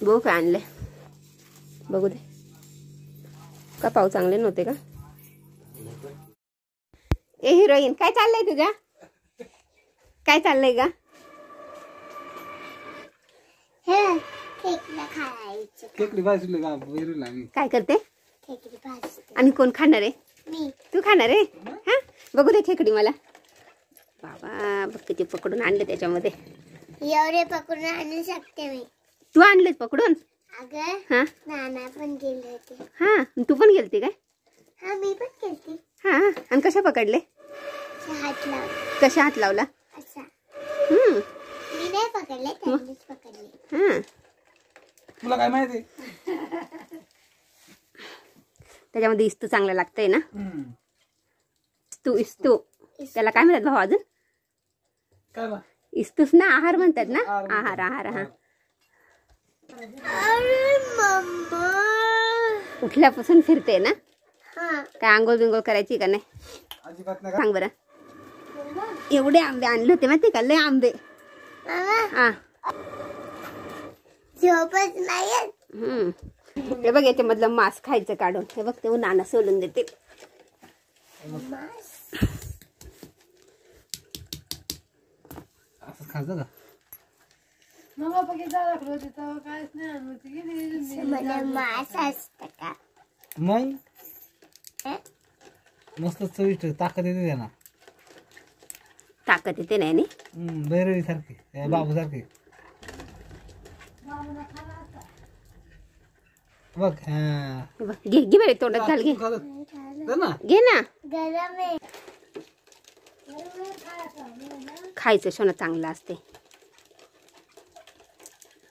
बघू काय आणले, बघू दे. का पाव चांगले नव्हते का? ए हिरोईन, काय चाललंय तुझ्या? काय चाललंय का? काय करते? आणि कोण खाणार आहे? तू खाणार आहे? हा, बघू दे खेकडी मला. बाबा बघ किती पकडून आणले त्याच्यामध्ये. एवढे पकडून आणू शकते मी. तू आणलेत पकडून? अगं हा, नाना पण गेले होते. हा तू पण गेलती काय? हा मी पण गेलते. हा, आणि कशा पकडले? हात लावला. कशा हात लावला? असा. मी नाही पकडले, त्यांनीच पकडले. हा, तुला काय माहिती? त्याच्यामध्ये इस्तू चांगलं लागतंय ना. इस्तू त्याला काय म्हणतात भाऊ अजून? काय बा? इस्तूच ना, आहार म्हणतात ना. आहार आहार. हा, अरे मम्मा उठल्यापासून फिरते ना. हा काय आंघोळ बिंघोळ करायची का नाही? अजिबात नाही. सांग बरं. एवढे आंबे आणले होते माहिती का? लय आंबे. हा, झोपच नाही. हे बघ याच्यामधलं मांस खायचं काढून. हे बघ ते नाना सोलून देते. असं खायचं का? मास असत का? मग मस्त चविष्ट, ताकद येते त्यांना. ताकद येते नाही. बैरवी सारखी, बाबू सारखी. बघ. हा घे घे बरे, तोंडात घाल. घे घे ना. गरम आहे. खायचं सोनं चांगलं असते.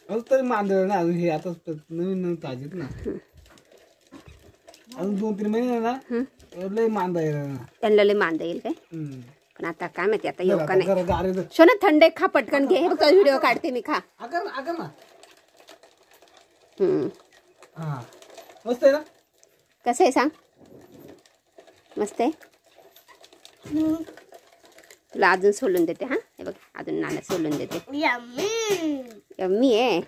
अजून तरी मांदळ ना, अजून हे आता नवीन नवीन ताजीत ना. अजून 2-3 महिने ना लय मांदा येणार ना. त्यांना लय मांदा येईल काय? पण आता काय माहिती, आता येऊ का नाही. गारे सोनं थंड खा पटकन. घे, हे बघ व्हिडिओ काढते मी. खा. आकर ना. हा मस्त आहे ना. कसं आहे सांग? मस्त आहे. तुला अजून सोलून देते. हा, हे बघ अजून नाना सोलून देते. यम्मी. यम्मी आहे.